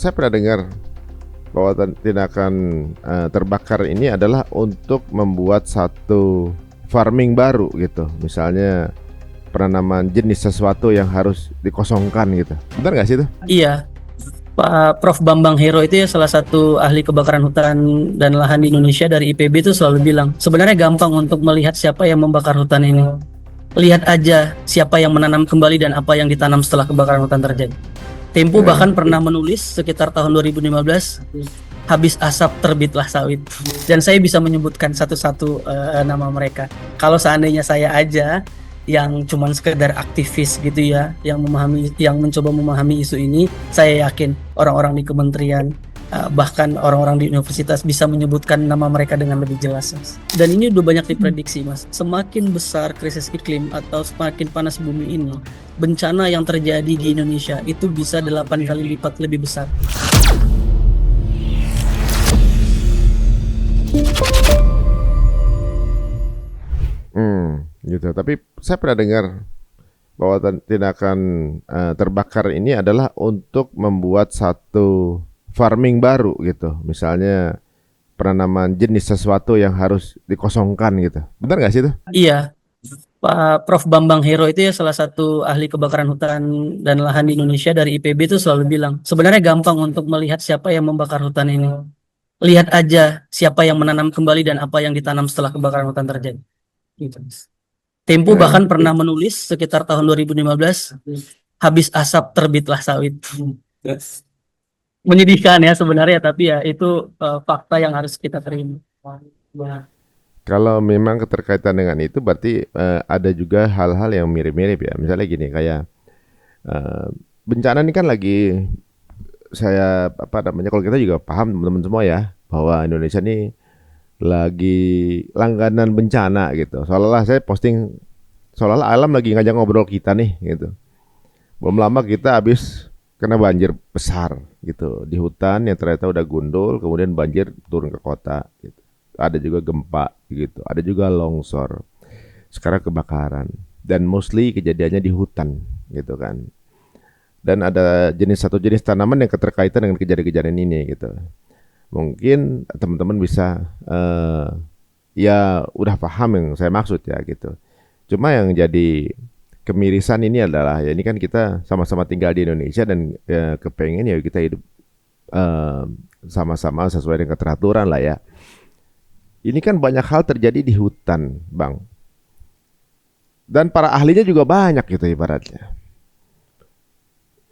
saya pernah dengar bahwa tindakan terbakar ini adalah untuk membuat satu farming baru gitu. Misalnya penanaman jenis sesuatu yang harus dikosongkan gitu. Benar nggak sih itu? Iya, Pak Prof. Bambang Hero itu ya salah satu ahli kebakaran hutan dan lahan di Indonesia dari IPB itu selalu bilang, sebenarnya gampang untuk melihat siapa yang membakar hutan ini. Lihat aja siapa yang menanam kembali dan apa yang ditanam setelah kebakaran hutan terjadi. Tempo bahkan pernah menulis sekitar tahun 2015, habis asap terbitlah sawit. Dan saya bisa menyebutkan satu-satu nama mereka. Kalau seandainya saya aja yang cuman sekedar aktivis gitu ya, yang mencoba memahami isu ini, saya yakin orang-orang di kementerian, bahkan orang-orang di universitas bisa menyebutkan nama mereka dengan lebih jelas, Mas. Dan ini udah banyak diprediksi, Mas. Semakin besar krisis iklim atau semakin panas bumi ini, bencana yang terjadi di Indonesia itu bisa 8 kali lipat lebih besar. Gitu. Tapi saya pernah dengar bahwa tindakan terbakar ini adalah untuk membuat satu farming baru gitu. Misalnya penanaman jenis sesuatu yang harus dikosongkan gitu. Benar nggak sih itu? Iya, Pak Prof. Bambang Hero itu ya salah satu ahli kebakaran hutan dan lahan di Indonesia dari IPB itu selalu bilang, sebenarnya gampang untuk melihat siapa yang membakar hutan ini. Lihat aja siapa yang menanam kembali dan apa yang ditanam setelah kebakaran hutan terjadi. Gitu, Mas. Tempo bahkan pernah menulis sekitar tahun 2015, habis asap terbitlah sawit. Menyedihkan ya sebenarnya, tapi ya itu fakta yang harus kita terima. Kalau memang keterkaitan dengan itu berarti ada juga hal-hal yang mirip-mirip ya. Misalnya gini kayak bencana ini kan lagi saya kalau kita juga paham teman-teman semua ya bahwa Indonesia ini lagi langganan bencana gitu. Seolah-olah saya posting seolah-olah alam lagi ngajak ngobrol kita nih gitu. Belum lama kita habis kena banjir besar gitu di hutan yang ternyata udah gundul, kemudian banjir turun ke kota gitu. Ada juga gempa gitu, ada juga longsor. Sekarang kebakaran dan mostly kejadiannya di hutan gitu kan. Dan ada satu jenis tanaman yang keterkaitan dengan kejadian-kejadian ini gitu. Mungkin teman-teman bisa ya udah paham yang saya maksud ya gitu. Cuma yang jadi kemirisan ini adalah ya ini kan kita sama-sama tinggal di Indonesia dan ya, kepengen ya kita hidup sama-sama sesuai dengan keteraturan lah ya. Ini kan banyak hal terjadi di hutan, Bang. Dan para ahlinya juga banyak gitu ibaratnya.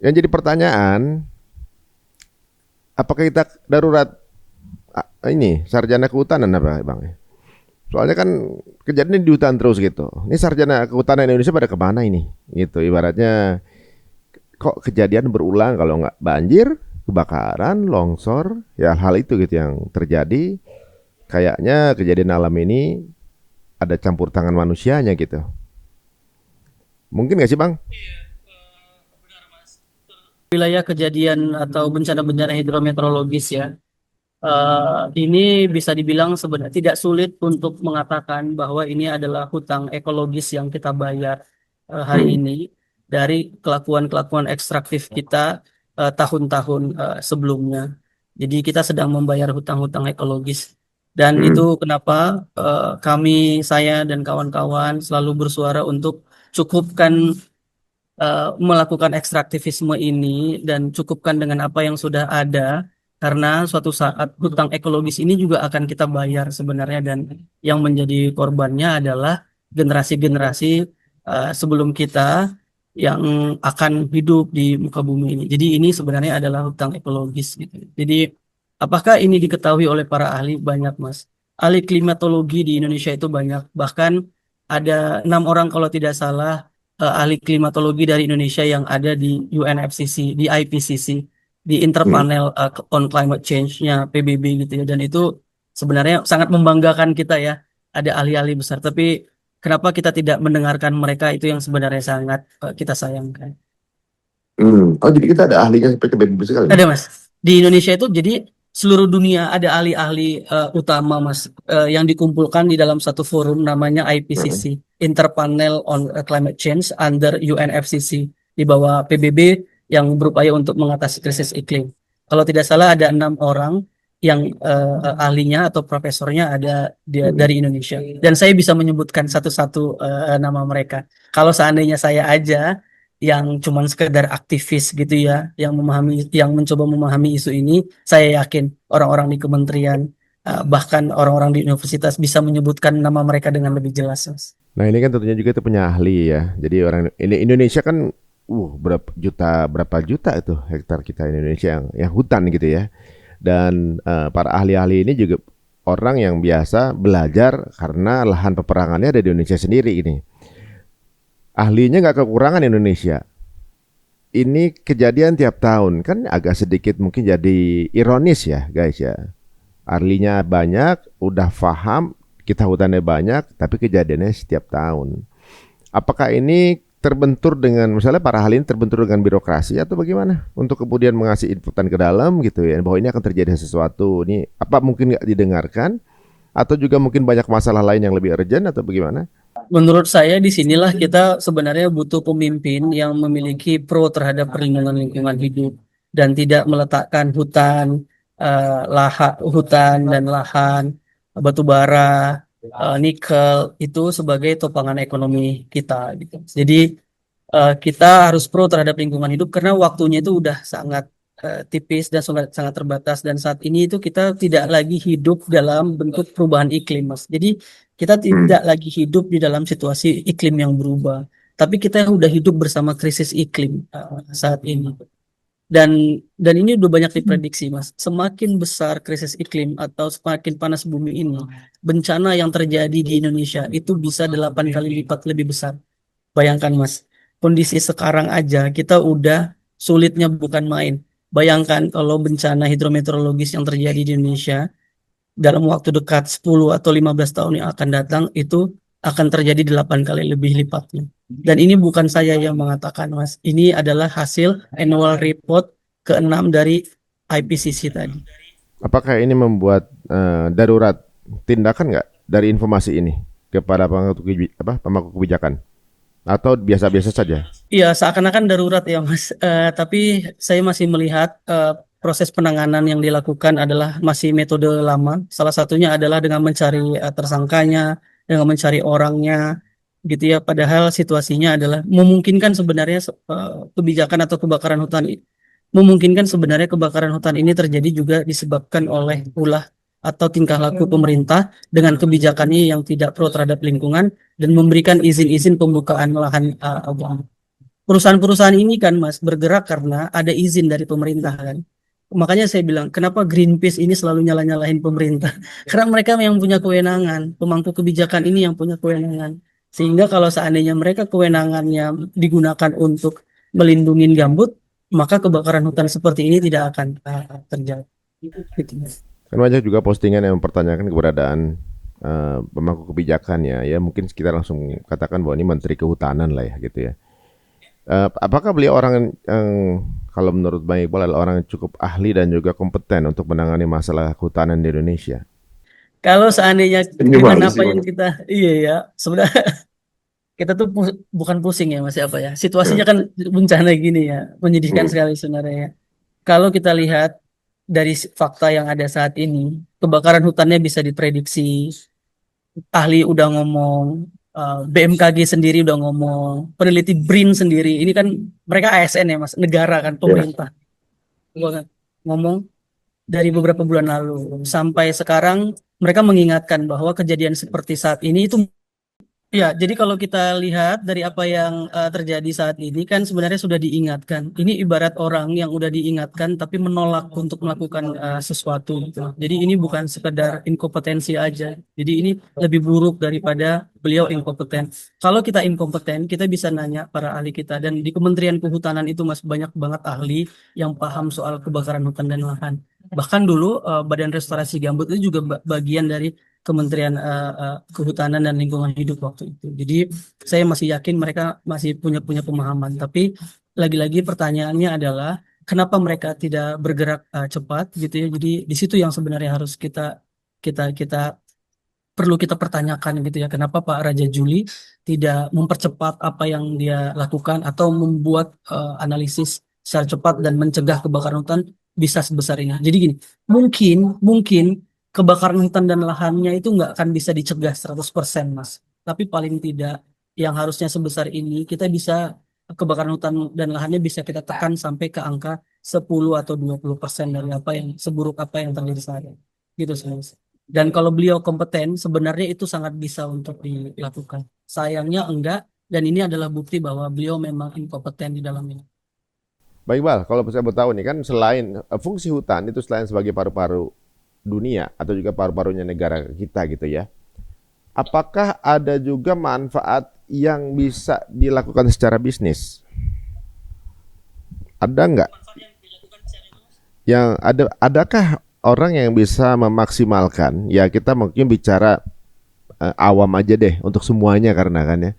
Yang jadi pertanyaan, apakah kita darurat ini sarjana kehutanan apa Bang? Soalnya kan kejadian di hutan terus gitu. Ini sarjana kehutanan Indonesia pada kemana ini? Gitu ibaratnya kok kejadian berulang kalau nggak banjir, kebakaran, longsor, ya hal itu gitu yang terjadi. Kayaknya kejadian alam ini ada campur tangan manusianya gitu. Mungkin nggak sih Bang? Wilayah kejadian atau bencana-bencana hidrometeorologis ya. Ini bisa dibilang sebenarnya tidak sulit untuk mengatakan bahwa ini adalah hutang ekologis yang kita bayar hari ini dari kelakuan-kelakuan ekstraktif kita tahun-tahun sebelumnya. Jadi kita sedang membayar hutang-hutang ekologis. Dan itu kenapa saya dan kawan-kawan selalu bersuara untuk cukupkan melakukan ekstraktivisme ini dan cukupkan dengan apa yang sudah ada, karena suatu saat hutang ekologis ini juga akan kita bayar sebenarnya, dan yang menjadi korbannya adalah generasi-generasi sebelum kita yang akan hidup di muka bumi ini. Jadi ini sebenarnya adalah hutang ekologis gitu. Jadi apakah ini diketahui oleh para ahli? Banyak, Mas. Ahli klimatologi di Indonesia itu banyak. Bahkan ada 6 orang kalau tidak salah ahli klimatologi dari Indonesia yang ada di UNFCCC, di IPCC, di Interpanel on Climate Change-nya PBB gitu ya. Dan itu sebenarnya sangat membanggakan kita ya, ada ahli-ahli besar. Tapi kenapa kita tidak mendengarkan mereka, itu yang sebenarnya sangat kita sayangkan. Oh, jadi kita ada ahlinya sampai ke PBB sekali. Ada, Mas. Di Indonesia itu jadi seluruh dunia ada ahli-ahli utama, Mas, yang dikumpulkan di dalam satu forum namanya IPCC, Interpanel on Climate Change under UNFCCC, di bawah PBB yang berupaya untuk mengatasi krisis iklim. Kalau tidak salah ada 6 orang yang ahlinya atau profesornya ada dari Indonesia. Dan saya bisa menyebutkan satu-satu nama mereka. Kalau seandainya saya aja yang cuman sekedar aktivis gitu ya, yang mencoba memahami isu ini, saya yakin orang-orang di kementerian, bahkan orang-orang di universitas bisa menyebutkan nama mereka dengan lebih jelas, Mas. Nah ini kan tentunya juga itu punya ahli ya. Jadi orang ini Indonesia kan berapa juta itu hektar kita Indonesia yang hutan gitu ya. Dan para ahli-ahli ini juga orang yang biasa belajar karena lahan peperangannya ada di Indonesia sendiri ini. Ahlinya nggak kekurangan Indonesia. Ini kejadian tiap tahun kan agak sedikit mungkin jadi ironis ya guys ya. Ahlinya banyak, udah paham kita hutannya banyak, tapi kejadiannya setiap tahun. Apakah ini terbentur dengan misalnya para ahli ini terbentur dengan birokrasi atau bagaimana untuk kemudian mengasih inputan ke dalam gitu ya bahwa ini akan terjadi sesuatu ini apa mungkin nggak didengarkan atau juga mungkin banyak masalah lain yang lebih urgent atau bagaimana? Menurut saya disinilah kita sebenarnya butuh pemimpin yang memiliki pro terhadap perlindungan lingkungan hidup dan tidak meletakkan hutan dan lahan, batu bara, nikel itu sebagai topangan ekonomi kita gitu. Jadi kita harus pro terhadap lingkungan hidup karena waktunya itu udah sangat tipis dan sangat sangat terbatas dan saat ini itu kita tidak lagi hidup dalam bentuk perubahan iklim, Mas. Jadi kita tidak lagi hidup di dalam situasi iklim yang berubah, tapi kita udah hidup bersama krisis iklim saat ini. Dan ini udah banyak diprediksi, Mas. Semakin besar krisis iklim atau semakin panas bumi ini, bencana yang terjadi di Indonesia itu bisa 8 kali lipat lebih besar. Bayangkan, Mas, kondisi sekarang aja kita udah sulitnya bukan main. Bayangkan kalau bencana hidrometeorologis yang terjadi di Indonesia dalam waktu dekat 10 atau 15 tahun yang akan datang itu akan terjadi 8 kali lebih lipatnya. Dan ini bukan saya yang mengatakan, Mas. Ini adalah hasil annual report ke-6 dari IPCC tadi. Apakah ini membuat darurat tindakan nggak dari informasi ini kepada pemangku kebijakan atau biasa-biasa saja? Iya, seakan-akan darurat ya, Mas. Tapi saya masih melihat proses penanganan yang dilakukan adalah masih metode lama. Salah satunya adalah dengan mencari tersangkanya, dengan mencari orangnya, gitu ya. Padahal situasinya adalah memungkinkan sebenarnya kebijakan atau memungkinkan sebenarnya kebakaran hutan ini terjadi juga disebabkan oleh ulah atau tingkah laku pemerintah dengan kebijakannya yang tidak pro terhadap lingkungan dan memberikan izin-izin pembukaan lahan perusahaan-perusahaan ini kan, Mas, bergerak karena ada izin dari pemerintah kan. Makanya saya bilang, kenapa Greenpeace ini selalu nyalah-nyalahin pemerintah? Karena mereka yang punya kewenangan, pemangku kebijakan ini yang punya kewenangan. Sehingga kalau seandainya mereka kewenangannya digunakan untuk melindungi gambut, maka kebakaran hutan seperti ini tidak akan terjadi. Gitu, Mas. Kan banyak juga postingan yang mempertanyakan keberadaan pemangku kebijakannya ya mungkin kita langsung katakan bahwa ini menteri kehutanan lah ya gitu ya. Apakah beliau orang yang kalau menurut Bang Iqbal adalah orang yang cukup ahli dan juga kompeten untuk menangani masalah kehutanan di Indonesia? Kalau seandainya dengan Gimana apa sih, yang Bang? kita, iya ya, sebenarnya kita tuh bukan pusing ya, Mas, apa ya? Situasinya kan bencana gini ya, menyedihkan Hmm. sekali sebenarnya ya. Kalau kita lihat dari fakta yang ada saat ini, kebakaran hutannya bisa diprediksi, ahli udah ngomong, BMKG sendiri udah ngomong, peneliti BRIN sendiri, ini kan mereka ASN ya, Mas, negara kan, Ya. pemerintah. Gua kan ngomong dari beberapa bulan lalu sampai sekarang mereka mengingatkan bahwa kejadian seperti saat ini itu. Ya, jadi kalau kita lihat dari apa yang terjadi saat ini kan sebenarnya sudah diingatkan. Ini ibarat orang yang udah diingatkan tapi menolak untuk melakukan sesuatu gitu. Jadi ini bukan sekedar inkompetensi aja. Jadi ini lebih buruk daripada beliau inkompeten. Kalau kita inkompeten, kita bisa nanya para ahli kita dan di Kementerian Kehutanan itu Mas banyak banget ahli yang paham soal kebakaran hutan dan lahan. Bahkan dulu Badan Restorasi Gambut itu juga bagian dari Kementerian Kehutanan dan Lingkungan Hidup waktu itu. Jadi saya masih yakin mereka masih punya pemahaman. Tapi lagi-lagi pertanyaannya adalah kenapa mereka tidak bergerak cepat gitu ya. Jadi di situ yang sebenarnya harus kita perlu kita pertanyakan gitu ya. Kenapa Pak Raja Juli tidak mempercepat apa yang dia lakukan atau membuat analisis secara cepat dan mencegah kebakaran hutan bisa sebesar ini. Jadi gini, mungkin kebakaran hutan dan lahannya itu nggak akan bisa dicegah 100% Mas. Tapi paling tidak yang harusnya sebesar ini kita bisa kebakaran hutan dan lahannya bisa kita tekan sampai ke angka 10 atau 20% dari apa yang seburuk apa yang terjadi saat ini. Gitu sih, Mas. Dan kalau beliau kompeten, sebenarnya itu sangat bisa untuk dilakukan. Sayangnya enggak, dan ini adalah bukti bahwa beliau memang inkompeten di dalam ini. Baik Bal, kalau saya mau tahu nih kan selain fungsi hutan itu selain sebagai paru-paru dunia atau juga paru-parunya negara kita gitu ya. Apakah ada juga manfaat yang bisa dilakukan secara bisnis? Ada nggak? Yang adakah orang yang bisa memaksimalkan? Ya kita mungkin bicara awam aja deh untuk semuanya karena kan ya.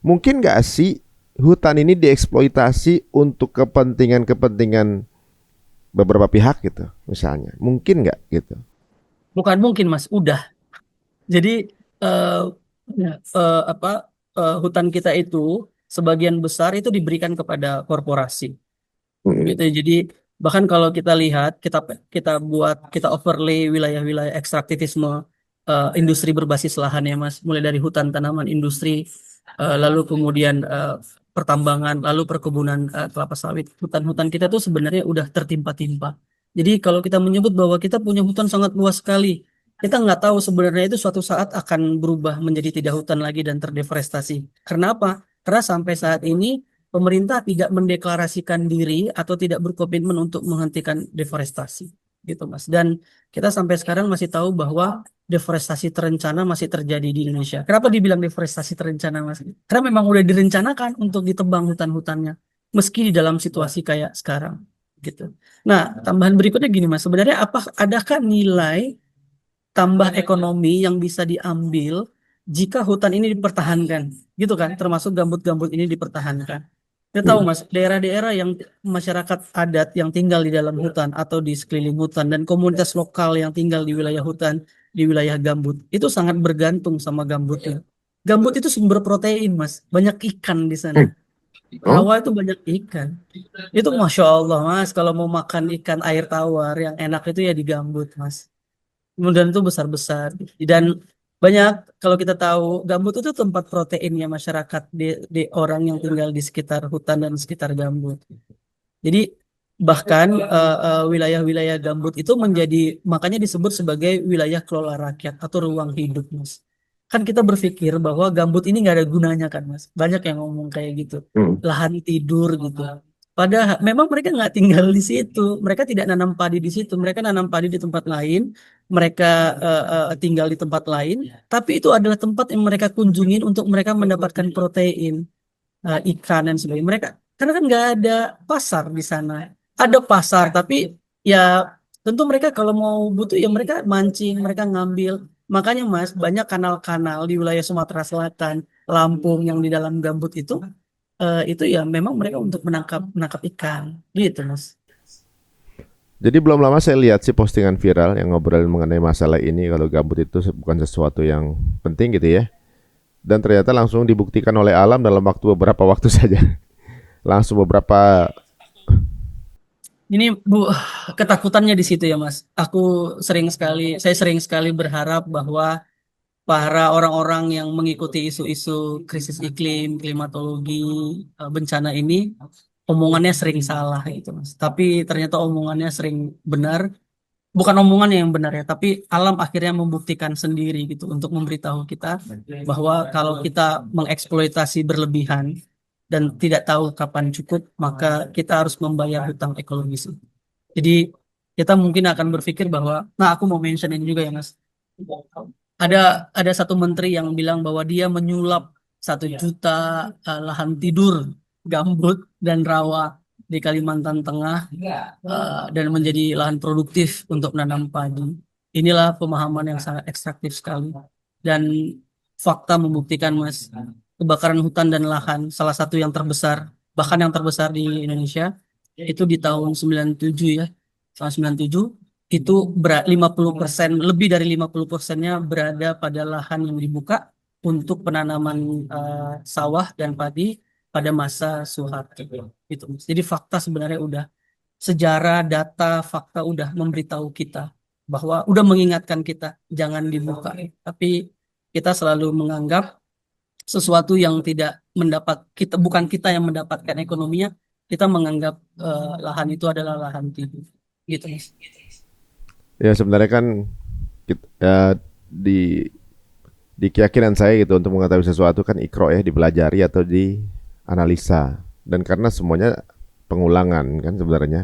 Mungkin nggak sih hutan ini dieksploitasi untuk kepentingan-kepentingan beberapa pihak gitu, misalnya? Mungkin nggak gitu? Bukan mungkin, Mas, udah. Jadi eh, apa hutan kita itu sebagian besar itu diberikan kepada korporasi. Mm-mm. Gitu. Jadi bahkan kalau kita lihat kita overlay wilayah-wilayah ekstraktivisme industri berbasis lahan ya Mas, mulai dari hutan tanaman industri lalu kemudian pertambangan, lalu perkebunan kelapa sawit. Hutan-hutan kita tuh sebenarnya udah tertimpa-timpa. Jadi kalau kita menyebut bahwa kita punya hutan sangat luas sekali, kita nggak tahu sebenarnya itu suatu saat akan berubah menjadi tidak hutan lagi dan terdeforestasi. Karena apa? Karena sampai saat ini pemerintah tidak mendeklarasikan diri atau tidak berkomitmen untuk menghentikan deforestasi, gitu Mas. Dan kita sampai sekarang masih tahu bahwa deforestasi terencana masih terjadi di Indonesia. Kenapa dibilang deforestasi terencana, Mas? Karena memang udah direncanakan untuk ditebang hutan-hutannya, meski di dalam situasi kayak sekarang, gitu. Nah, tambahan berikutnya gini, Mas. Sebenarnya adakah nilai tambah ekonomi yang bisa diambil jika hutan ini dipertahankan, gitu kan? Termasuk gambut-gambut ini dipertahankan. Kita tahu Mas, daerah-daerah yang masyarakat adat yang tinggal di dalam hutan atau di sekeliling hutan dan komunitas lokal yang tinggal di wilayah hutan, di wilayah gambut, itu sangat bergantung sama gambutnya. Gambut itu sumber protein, Mas. Banyak ikan di sana. Oh, Rawa itu banyak ikan. Itu Masya Allah, Mas. Kalau mau makan ikan air tawar yang enak itu ya di gambut, Mas. Kemudian itu besar-besar. Dan banyak kalau kita tahu gambut itu tempat proteinnya masyarakat di orang yang tinggal di sekitar hutan dan sekitar gambut. Jadi bahkan wilayah-wilayah gambut itu menjadi makanya disebut sebagai wilayah kelola rakyat atau ruang hidup, Mas. Kan kita berpikir bahwa gambut ini nggak ada gunanya kan, Mas. Banyak yang ngomong kayak gitu. mm. Lahan tidur gitu. Padahal memang mereka nggak tinggal di situ. Mereka tidak nanam padi di situ. Mereka nanam padi di tempat lain. Mereka tinggal di tempat lain. Tapi itu adalah tempat yang mereka kunjungin untuk mereka mendapatkan protein, ikan dan sebagainya. Mereka karena kan nggak ada pasar di sana. Ada pasar, tapi ya tentu mereka kalau mau butuh ya mereka mancing, mereka ngambil. Makanya Mas, banyak kanal-kanal di wilayah Sumatera Selatan, Lampung yang di dalam gambut itu ya memang mereka untuk menangkap menangkap ikan, gitu Mas. Jadi belum lama saya lihat sih postingan viral yang ngobrolin mengenai masalah ini kalau gambut itu bukan sesuatu yang penting gitu ya. Dan ternyata langsung dibuktikan oleh alam dalam beberapa waktu saja. Langsung beberapa. Ini Bu, ketakutannya di situ ya Mas. Saya sering sekali berharap bahwa para orang-orang yang mengikuti isu-isu krisis iklim, klimatologi, bencana ini, omongannya sering salah gitu, Mas. Tapi ternyata omongannya sering benar. Bukan omongannya yang benar ya, tapi alam akhirnya membuktikan sendiri gitu untuk memberitahu kita bahwa kalau kita mengeksploitasi berlebihan dan tidak tahu kapan cukup, maka kita harus membayar hutang ekologis. Jadi kita mungkin akan berpikir bahwa, nah aku mau mention ini juga ya Mas. Ada satu menteri yang bilang bahwa dia menyulap 1 juta lahan tidur gambut dan rawa di Kalimantan Tengah dan menjadi lahan produktif untuk menanam padi. Inilah pemahaman yang sangat ekstraktif sekali. Dan fakta membuktikan Mas, kebakaran hutan dan lahan salah satu yang terbesar, bahkan yang terbesar di Indonesia itu di tahun 97 ya. Tahun 97 itu 50% lebih dari 50%-nya berada pada lahan yang dibuka untuk penanaman sawah dan padi pada masa Soeharto. Gitu. Jadi fakta sebenarnya udah sejarah, data, fakta udah memberitahu kita bahwa udah mengingatkan kita jangan dibuka. Tapi kita selalu menganggap sesuatu yang tidak mendapat kita, bukan kita yang mendapatkan ekonominya, kita menganggap lahan itu adalah lahan tidur. Gitu, Mas. Ya sebenarnya kan ya, di keyakinan saya gitu untuk mengetahui sesuatu kan ikro ya, dipelajari atau dianalisa. Dan karena semuanya pengulangan kan sebenarnya.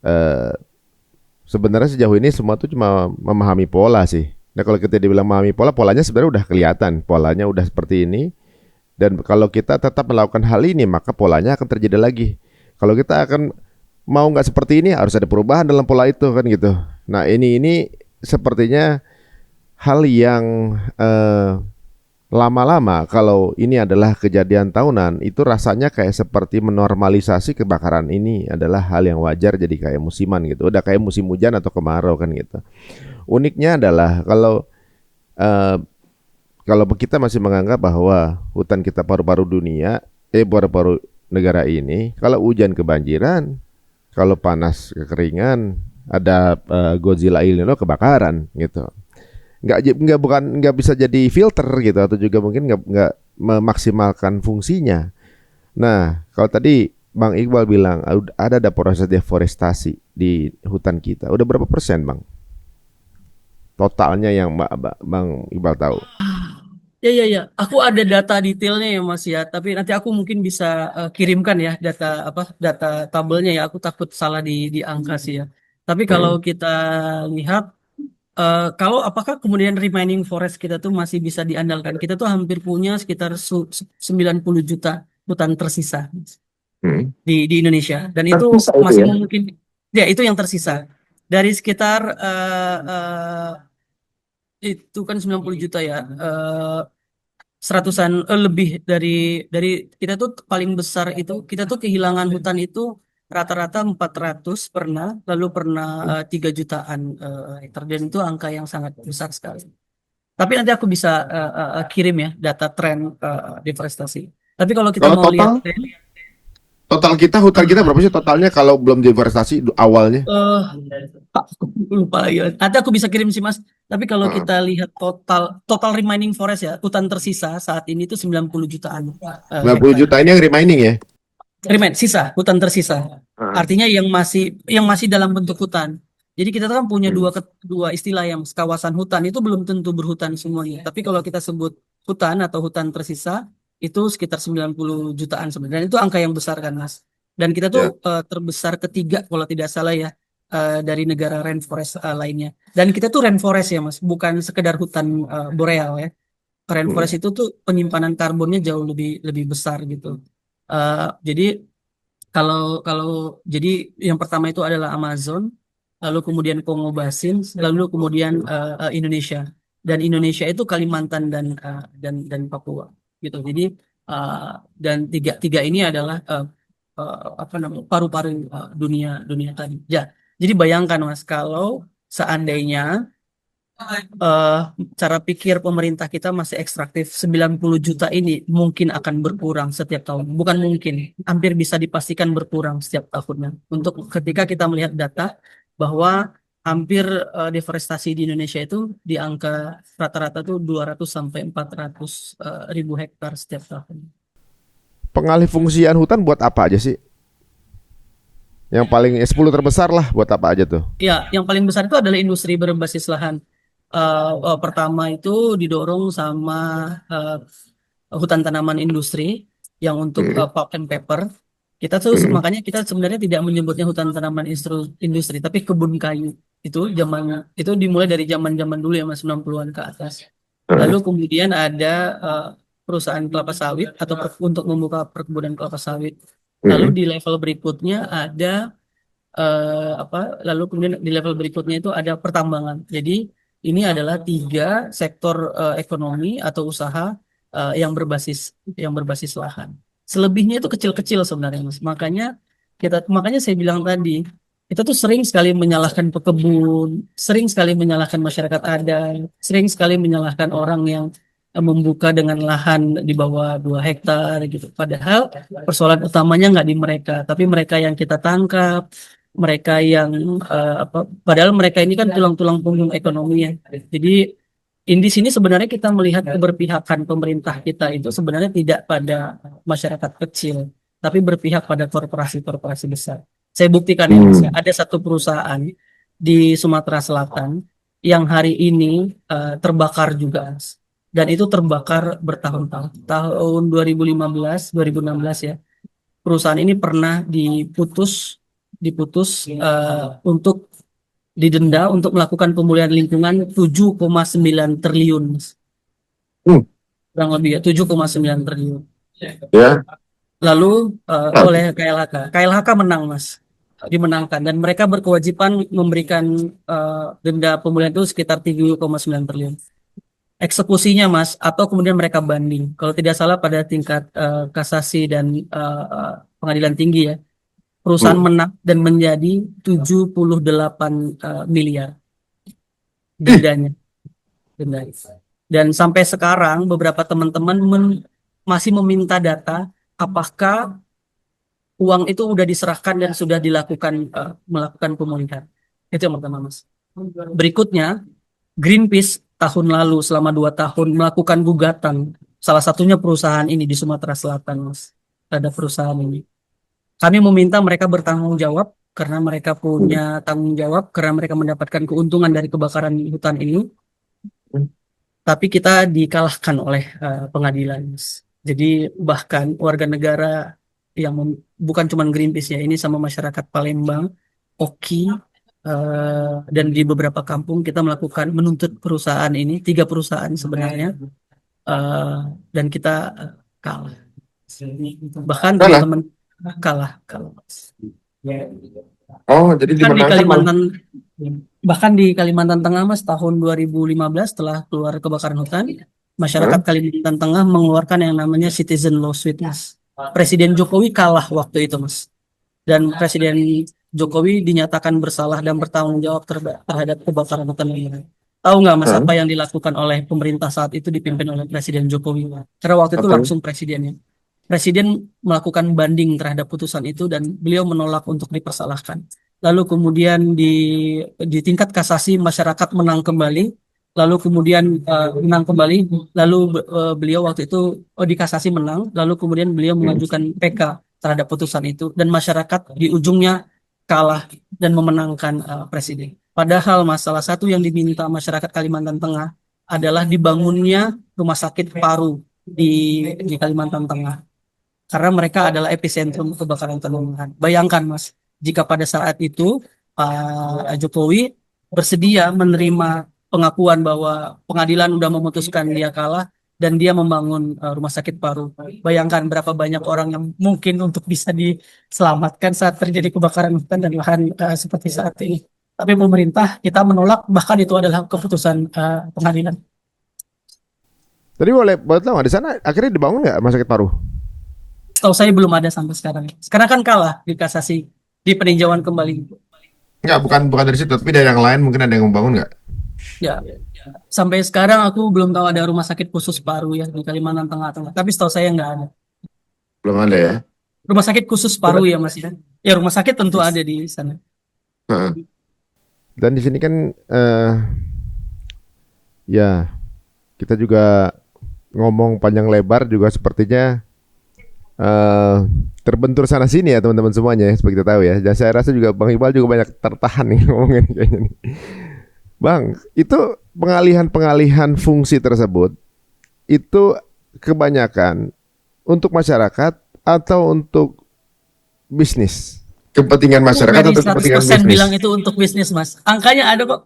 Eh, Sebenarnya sejauh ini semua tuh cuma memahami pola sih. Nah kalau kita dibilang memahami pola, polanya sebenarnya udah kelihatan. Polanya udah seperti ini. Dan kalau kita tetap melakukan hal ini, maka polanya akan terjadi lagi. Kalau kita akan mau nggak seperti ini, harus ada perubahan dalam pola itu kan gitu. Nah ini sepertinya hal yang lama-lama kalau ini adalah kejadian tahunan, itu rasanya kayak seperti menormalisasi kebakaran ini adalah hal yang wajar, jadi kayak musiman gitu. Udah kayak musim hujan atau kemarau kan gitu. Uniknya adalah eh, kalau kita masih menganggap bahwa hutan kita paru-paru dunia, paru-paru negara ini, kalau hujan kebanjiran, kalau panas kekeringan, ada Godzilla El Nino kebakaran gitu. Nggak bisa jadi filter gitu, atau juga mungkin nggak memaksimalkan fungsinya. Nah, kalau tadi Bang Iqbal bilang ada proses deforestasi di hutan kita. Udah berapa persen, Bang? Totalnya yang Bang Iqbal tahu. Ya, ya, ya. Aku ada data detailnya ya, Mas ya. Tapi nanti aku mungkin bisa kirimkan ya data tabelnya ya. Aku takut salah di angka sih ya. Tapi kalau Hmm. kita lihat, kalau apakah kemudian remaining forest kita tuh masih bisa diandalkan? Kita tuh hampir punya sekitar 90 juta hutan tersisa Hmm. di Indonesia. Dan itu Tersisa itu masih ya. mungkin, ya itu yang tersisa. Dari sekitar itu kan 90 juta ya. Seratusan lebih dari kita tuh paling besar itu kita tuh kehilangan hutan itu rata-rata 400 pernah, lalu pernah 3 jutaan hektar, dan itu angka yang sangat besar sekali. Tapi nanti aku bisa kirim ya data tren deforestasi. Tapi kalau kita Kalau mau lihat total, tren, hutan kita berapa sih totalnya kalau belum deforestasi awalnya? eh aku lupa lagi. Nanti aku bisa kirim sih Mas. Tapi kalau Heeh. kita lihat total total remaining forest ya, hutan tersisa saat ini itu 90 jutaan 90 hektar. juta ini yang remaining ya. Remain, sisa, hutan tersisa. Heeh. Artinya yang masih dalam bentuk hutan. Jadi kita tuh kan punya Hmm. dua istilah, yang kawasan hutan itu belum tentu berhutan semuanya. Tapi kalau kita sebut hutan atau hutan tersisa itu sekitar 90 jutaan sebenarnya. Dan itu angka yang besar kan, Mas. Dan kita tuh Ya. terbesar ketiga kalau tidak salah ya, dari negara rainforest lainnya. Dan kita tuh rainforest ya, Mas, bukan sekedar hutan boreal ya. Rainforest Hmm. itu tuh penyimpanan karbonnya jauh lebih lebih besar gitu. Jadi kalau kalau jadi yang pertama itu adalah Amazon, lalu kemudian Kongo Basin, lalu kemudian Indonesia. Dan Indonesia itu Kalimantan dan Papua gitu. Jadi uh, dan tiga tiga ini adalah apa namanya, paru-paru dunia dunia tadi. Ya, jadi bayangkan Mas, kalau seandainya eh, cara pikir pemerintah kita masih ekstraktif, 90 juta ini mungkin akan berkurang setiap tahun. Bukan mungkin, hampir bisa dipastikan berkurang setiap tahunnya. Untuk ketika kita melihat data bahwa hampir deforestasi di Indonesia itu di angka rata-rata tuh 200 sampai 400 ribu hektar setiap tahun. Pengalih fungsian hutan buat apa aja sih? Yang paling 10 terbesar lah buat apa aja tuh? Ya, yang paling besar itu adalah industri berbasis lahan. Pertama itu didorong sama eh, hutan tanaman industri yang untuk Hmm. pulp and paper. Kita tuh Hmm. makanya kita sebenarnya tidak menyebutnya hutan tanaman industri, tapi kebun kayu. Itu itu dimulai dari zaman-zaman dulu ya Mas, 90-an ke atas. Lalu Heeh. kemudian ada eh, perusahaan kelapa sawit atau untuk membuka perkebunan kelapa sawit. Lalu Hmm. di level berikutnya ada apa lalu kemudian di level berikutnya itu ada pertambangan. Jadi ini adalah tiga sektor ekonomi atau usaha yang berbasis lahan. Selebihnya itu kecil-kecil sebenarnya Mas. Makanya saya bilang tadi, kita tuh sering sekali menyalahkan pekebun, sering sekali menyalahkan masyarakat adat, sering sekali menyalahkan orang yang membuka dengan lahan di bawah 2 hektar gitu. Padahal persoalan utamanya nggak di mereka, tapi mereka yang kita tangkap, mereka yang padahal mereka ini kan tulang-tulang punggung ekonomi ya. Jadi di sini sebenarnya kita melihat keberpihakan pemerintah kita itu sebenarnya tidak pada masyarakat kecil, tapi berpihak pada korporasi-korporasi besar. Saya buktikan ya Mas, ya. Ada satu perusahaan di Sumatera Selatan yang hari ini terbakar juga, Mas. Dan itu terbakar bertahun-tahun. Tahun 2015, 2016 ya. Perusahaan ini pernah diputus untuk didenda untuk melakukan pemulihan lingkungan 7,9 triliun. Mas. Hmm. Kurang lebih ya 7,9 triliun. Ya. Lalu oleh KLHK menang Mas, dimenangkan dan mereka berkewajiban memberikan denda pemulihan itu sekitar 3,9 triliun. Eksekusinya Mas, atau kemudian mereka banding. Kalau tidak salah pada tingkat kasasi dan pengadilan tinggi ya, perusahaan menang dan menjadi 78 miliar dendanya. Dan sampai sekarang beberapa teman-teman masih meminta data apakah uang itu sudah diserahkan dan sudah dilakukan melakukan pemulihan. Itu yang pertama Mas. Berikutnya, Greenpeace tahun lalu selama 2 tahun melakukan gugatan salah satunya perusahaan ini di Sumatera Selatan Mas. Ada perusahaan ini. Kami meminta mereka bertanggung jawab karena mereka punya tanggung jawab karena mereka mendapatkan keuntungan dari kebakaran hutan ini. Tapi kita dikalahkan oleh pengadilan. Jadi bahkan warga negara yang bukan cuma Greenpeace ya, ini sama masyarakat Palembang, OKI, dan di beberapa kampung kita menuntut perusahaan ini, 3 perusahaan sebenarnya, dan kita kalah. Bahkan teman-teman kalah. Oh, jadi dimenangkan. Bahkan di Kalimantan Tengah Mas tahun 2015 setelah keluar kebakaran hutan, masyarakat Kalimantan Tengah mengeluarkan yang namanya Citizen Lawsuit Mas. Presiden Jokowi kalah waktu itu Mas. Dan Presiden Jokowi dinyatakan bersalah dan bertanggung jawab terhadap kebakaran hutan ini. Tahu nggak Mas apa yang dilakukan oleh pemerintah saat itu dipimpin oleh Presiden Jokowi? Karena waktu itu langsung presidennya. Presiden melakukan banding terhadap putusan itu dan beliau menolak untuk dipersalahkan. Lalu kemudian di tingkat kasasi masyarakat menang kembali, lalu kemudian menang kembali, lalu beliau waktu itu di kasasi menang, lalu kemudian beliau mengajukan PK terhadap putusan itu dan masyarakat di ujungnya kalah dan memenangkan presiden. Padahal salah satu yang diminta masyarakat Kalimantan Tengah adalah dibangunnya rumah sakit paru di Kalimantan Tengah. Karena mereka adalah epicentrum kebakaran hutan. Bayangkan Mas, jika pada saat itu Pak Jokowi bersedia menerima pengakuan bahwa pengadilan sudah memutuskan dia kalah dan dia membangun rumah sakit paru. Bayangkan berapa banyak orang yang mungkin untuk bisa diselamatkan saat terjadi kebakaran hutan dan lahan seperti saat ini. Tapi pemerintah kita menolak, bahkan itu adalah keputusan pengadilan. Tadi boleh tahu nggak di sana akhirnya dibangun nggak rumah sakit paru? Tahu saya belum ada sampai sekarang. Sekarang kan kalah di kasasi, di peninjauan kembali. Enggak, bukan dari situ, tapi dari yang lain mungkin ada yang membangun nggak? Ya, sampai sekarang aku belum tahu ada rumah sakit khusus paru ya di Kalimantan Tengah. Tapi setahu saya nggak ada. Belum ada ya? Rumah sakit khusus paru ya Mas ya. Ya rumah sakit tentu ada di sana. Dan di sini kan ya kita juga ngomong panjang lebar juga sepertinya terbentur sana sini ya teman-teman semuanya ya, seperti kita tahu ya. Dan saya rasa juga Bang Iqbal juga banyak tertahan nih ngomongin kayaknya nih. Bang, itu pengalihan fungsi tersebut itu kebanyakan untuk masyarakat atau untuk bisnis? Kepentingan masyarakat atau kepentingan bisnis? Bilang itu untuk bisnis Mas. Angkanya ada kok.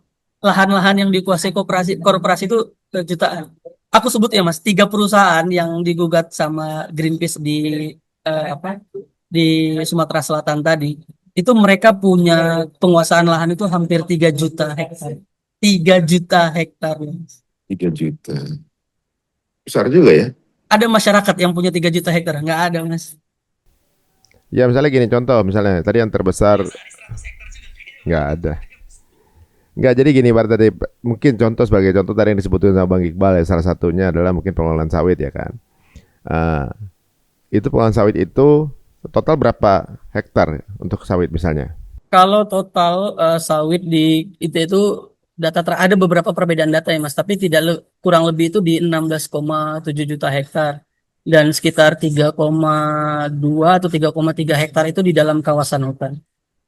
Lahan-lahan yang dikuasai korporasi itu jutaan. Aku sebut ya Mas, 3 perusahaan yang digugat sama Greenpeace di Sumatera Selatan tadi. Itu mereka punya penguasaan lahan itu hampir 3 juta hektar. 3 juta hektar. 3 juta. Besar juga ya. Ada masyarakat yang punya 3 juta hektar? Nggak ada Mas. Ya misalnya gini contoh, misalnya tadi yang terbesar nggak ada. Nggak, jadi gini Bar, tadi mungkin sebagai contoh tadi yang disebutkan sama Bang Iqbal ya, salah satunya adalah mungkin pengelolaan sawit ya kan. Itu pengelolaan sawit itu total berapa hektar untuk sawit misalnya? Kalau total sawit di itu ada beberapa perbedaan data ya Mas, tapi kurang lebih itu di 16,7 juta hektar dan sekitar 3,2 atau 3,3 hektar itu di dalam kawasan hutan.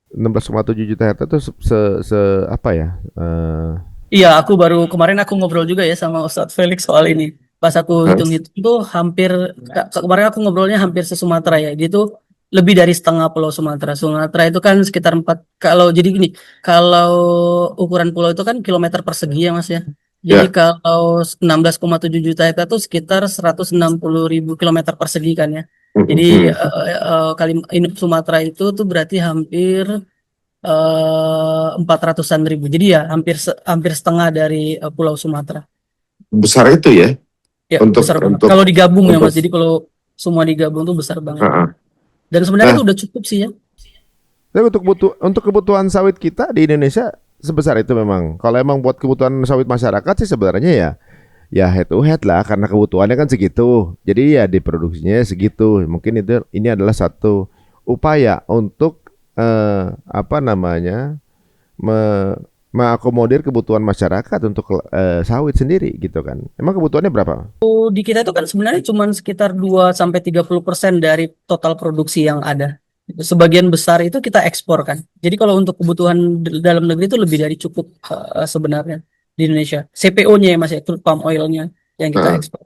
16,7 juta hektar itu apa ya? Iya, kemarin aku ngobrol juga ya sama Ustadz Felix soal ini. Pas aku Hah? hitung-hitung tuh kemarin aku ngobrolnya hampir se-Sumatera ya. Dia tuh lebih dari setengah pulau Sumatera. Sumatera itu kan sekitar 4, jadi gini, kalau ukuran pulau itu kan kilometer persegi ya Mas ya. Jadi Ya. kalau 16,7 juta hektar itu sekitar 160.000 kilometer persegi kan ya. Jadi Mm-mm. Sumatera itu tuh berarti hampir 400-an ribu. Jadi ya hampir setengah dari Pulau Sumatera. Besar itu ya Ya untuk besar banget. untuk Kalau digabung ya untuk Mas. Jadi kalau semua digabung tuh besar banget. ah, ah. Dan sebenarnya Nah, itu udah cukup sih ya. Tapi untuk kebutuhan sawit kita di Indonesia sebesar itu memang. Kalau emang buat kebutuhan sawit masyarakat sih sebenarnya ya head to head lah karena kebutuhannya kan segitu. Jadi ya diproduksinya segitu. Mungkin ini adalah satu upaya untuk apa namanya me- mengakomodir kebutuhan masyarakat untuk sawit sendiri gitu kan. Emang kebutuhannya berapa? Di kita itu kan sebenarnya cuma sekitar 2-30% dari total produksi yang ada. Sebagian besar itu kita ekspor kan. Jadi kalau untuk kebutuhan dalam negeri itu lebih dari cukup sebenarnya di Indonesia. CPO-nya ya Mas ya, crude palm oil-nya yang kita ah, ekspor.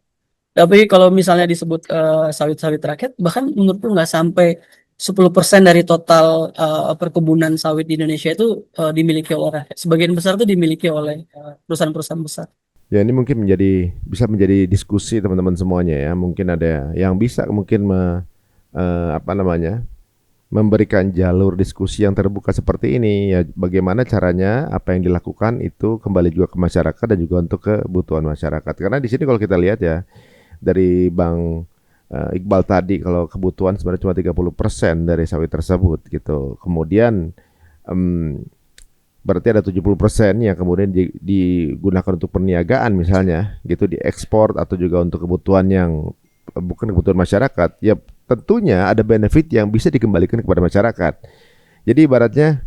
Tapi kalau misalnya disebut sawit-sawit rakyat, bahkan menurutku nggak sampai 10% dari total perkebunan sawit di Indonesia itu dimiliki oleh rakyat. Sebagian besar itu dimiliki oleh perusahaan-perusahaan besar. Ya ini mungkin bisa menjadi diskusi teman-teman semuanya ya. Mungkin ada yang bisa mungkin apa namanya memberikan jalur diskusi yang terbuka seperti ini ya bagaimana caranya apa yang dilakukan itu kembali juga ke masyarakat dan juga untuk kebutuhan masyarakat karena di sini kalau kita lihat ya dari Bang Iqbal tadi kalau kebutuhan sebenarnya cuma 30% dari sawit tersebut gitu kemudian em, berarti ada 70% yang kemudian digunakan untuk perniagaan misalnya gitu diekspor atau juga untuk kebutuhan yang bukan kebutuhan masyarakat ya tentunya ada benefit yang bisa dikembalikan kepada masyarakat. Jadi ibaratnya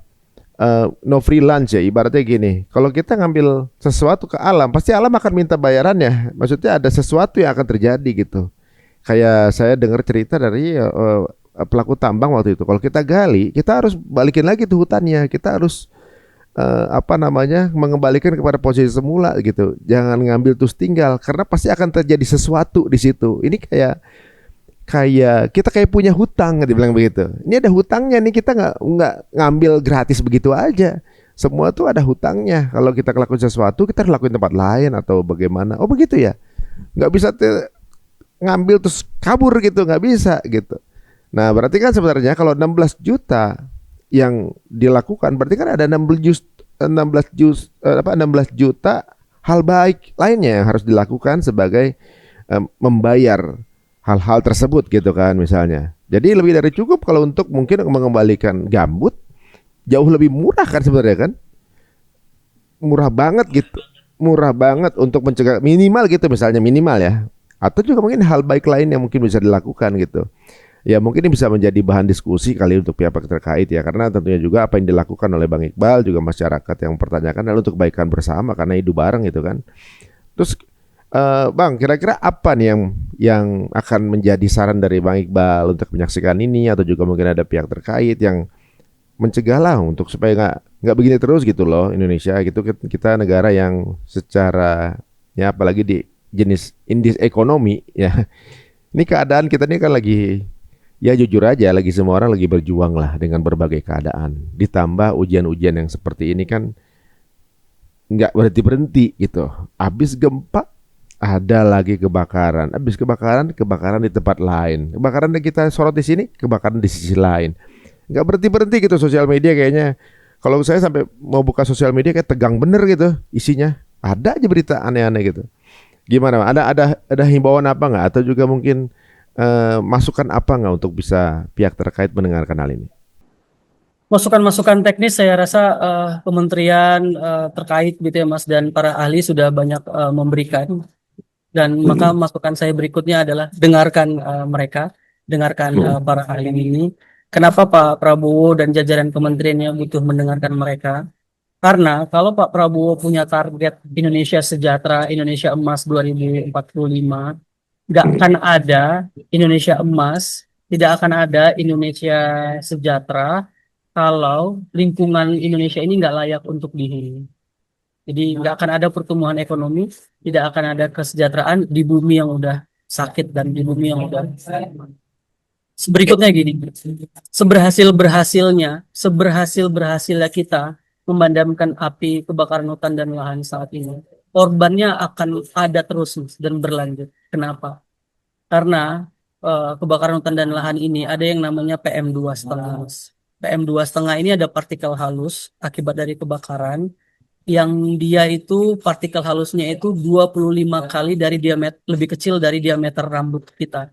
no free lunch ya ibaratnya gini kalau kita ngambil sesuatu ke alam pasti alam akan minta bayarannya maksudnya ada sesuatu yang akan terjadi gitu kayak saya dengar cerita dari pelaku tambang waktu itu kalau kita gali kita harus balikin lagi tuh hutannya kita harus apa namanya mengembalikan kepada posisi semula gitu. Jangan ngambil terus tinggal karena pasti akan terjadi sesuatu di situ. Ini kita kayak punya hutang dibilang begitu. Ini ada hutangnya nih kita nggak ngambil gratis begitu aja. Semua tuh ada hutangnya. Kalau kita lakukan sesuatu kita harus lakuin tempat lain atau bagaimana. Oh begitu ya. Nggak bisa ngambil terus kabur gitu nggak bisa gitu. Nah berarti kan sebenarnya kalau 16 juta yang dilakukan berarti kan ada 16 juta hal baik lainnya yang harus dilakukan sebagai membayar hal-hal tersebut gitu kan misalnya. Jadi lebih dari cukup kalau untuk mungkin mengembalikan gambut jauh lebih murah kan sebenarnya kan. Murah banget gitu. Murah banget untuk mencegah minimal gitu misalnya minimal ya. Atau juga mungkin hal baik lain yang mungkin bisa dilakukan gitu. Ya mungkin ini bisa menjadi bahan diskusi kali untuk pihak terkait ya karena tentunya juga apa yang dilakukan oleh Bang Iqbal juga masyarakat yang mempertanyakan adalah untuk kebaikan bersama karena hidup bareng gitu kan. Terus Bang kira-kira apa nih yang akan menjadi saran dari Bang Iqbal untuk menyaksikan ini atau juga mungkin ada pihak terkait yang mencegah lah untuk supaya nggak begini terus gitu loh Indonesia gitu kita negara yang secara ya apalagi di jenis indeks ekonomi ya ini keadaan kita ini kan lagi ya jujur aja lagi semua orang lagi berjuang lah dengan berbagai keadaan. Ditambah ujian-ujian yang seperti ini kan nggak berhenti-berhenti gitu. Habis gempa ada lagi kebakaran. Habis kebakaran di tempat lain. Kebakaran yang kita sorot di sini, kebakaran di sisi lain. Nggak berhenti-berhenti gitu sosial media kayaknya. Kalau saya sampai mau buka sosial media kayak tegang bener gitu isinya. Ada aja berita aneh-aneh gitu. Gimana? Ada himbauan apa nggak? Atau juga mungkin masukan apa nggak untuk bisa pihak terkait mendengarkan hal ini? Masukan-masukan teknis saya rasa kementerian terkait gitu ya Mas dan para ahli sudah banyak memberikan dan maka mm, masukan saya berikutnya adalah dengarkan mereka, dengarkan mm, para ahli ini. Kenapa Pak Prabowo dan jajaran kementeriannya butuh mendengarkan mereka? Karena kalau Pak Prabowo punya target Indonesia sejahtera, Indonesia emas 2045, nggak akan ada Indonesia emas, tidak akan ada Indonesia sejahtera kalau lingkungan Indonesia ini nggak layak untuk dihuni. Jadi nggak akan ada pertumbuhan ekonomi, tidak akan ada kesejahteraan di bumi yang udah sakit dan di bumi yang udah. Berikutnya gini, seberhasil-berhasilnya kita memadamkan api kebakaran hutan dan lahan saat ini, korbannya akan ada terus Mas, dan berlanjut. Kenapa? Karena kebakaran hutan dan lahan ini ada yang namanya PM2,5. Mas. PM2,5 ini ada partikel halus akibat dari kebakaran yang dia itu partikel halusnya itu 25 kali dari diameter lebih kecil dari diameter rambut kita.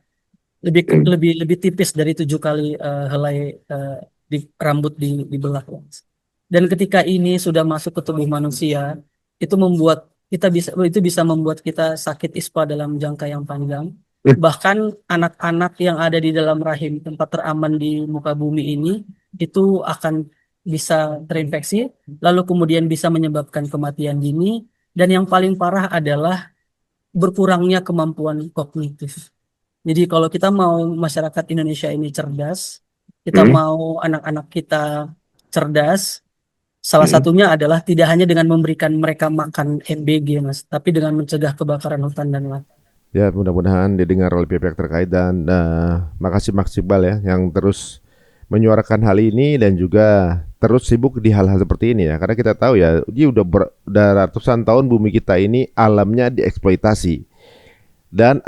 Lebih tipis dari 7 kali helai di rambut di belah. Dan ketika ini sudah masuk ke tubuh manusia, itu bisa membuat kita sakit ispa dalam jangka yang panjang. Bahkan anak-anak yang ada di dalam rahim tempat teraman di muka bumi ini itu akan bisa terinfeksi, lalu kemudian bisa menyebabkan kematian dini, dan yang paling parah adalah berkurangnya kemampuan kognitif. Jadi kalau kita mau masyarakat Indonesia ini cerdas, kita mau anak-anak kita cerdas, salah satunya adalah tidak hanya dengan memberikan mereka makan MBG, Mas, tapi dengan mencegah kebakaran hutan dan lahan. Ya, mudah-mudahan didengar oleh pihak terkait dan makasih Mas Iqbal ya yang terus menyuarakan hal ini dan juga terus sibuk di hal-hal seperti ini ya. Karena kita tahu ya, dia udah ratusan tahun bumi kita ini alamnya dieksploitasi. Dan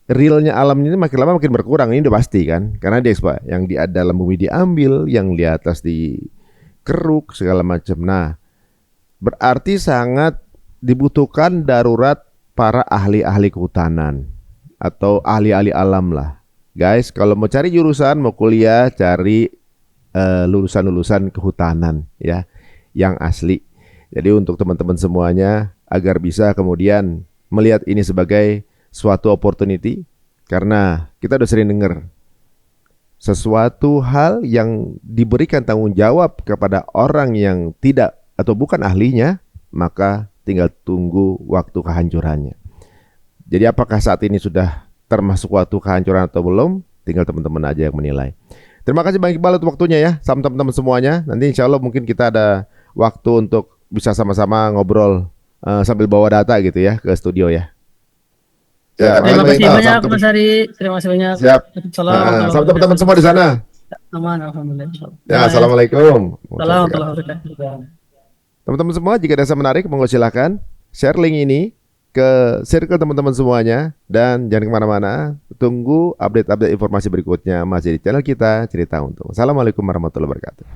realnya alam ini makin lama makin berkurang, ini udah pasti kan, karena yang di dalam bumi diambil, yang di atas dikeruk segala macam. Nah, berarti sangat dibutuhkan darurat para ahli-ahli kehutanan atau ahli-ahli alam lah, guys. Kalau mau cari jurusan, mau kuliah, cari lulusan-lulusan kehutanan ya, yang asli. Jadi untuk teman-teman semuanya agar bisa kemudian melihat ini sebagai suatu opportunity, karena kita udah sering dengar sesuatu hal yang diberikan tanggung jawab kepada orang yang tidak atau bukan ahlinya, maka tinggal tunggu waktu kehancurannya. Jadi apakah saat ini sudah termasuk waktu kehancuran atau belum? Tinggal teman-teman aja yang menilai. Terima kasih Bang Iqbal untuk waktunya ya, sama teman-teman semuanya. Nanti insya Allah mungkin kita ada waktu untuk bisa sama-sama ngobrol sambil bawa data gitu ya ke studio ya. Ya, Terima kasih kita, banyak Mas Ari, terima kasih banyak. Siap. Salam. Sama teman-teman semua di sana. Aman, alhamdulillah. Ya, assalamualaikum. Salam warahmatullahi wabarakatuh. Teman-teman semua, jika ada yang menarik, monggo silakan share link ini ke circle teman-teman semuanya. Dan jangan kemana-mana, tunggu update-update informasi berikutnya masih di channel kita, Cerita Untung. Assalamualaikum warahmatullahi wabarakatuh.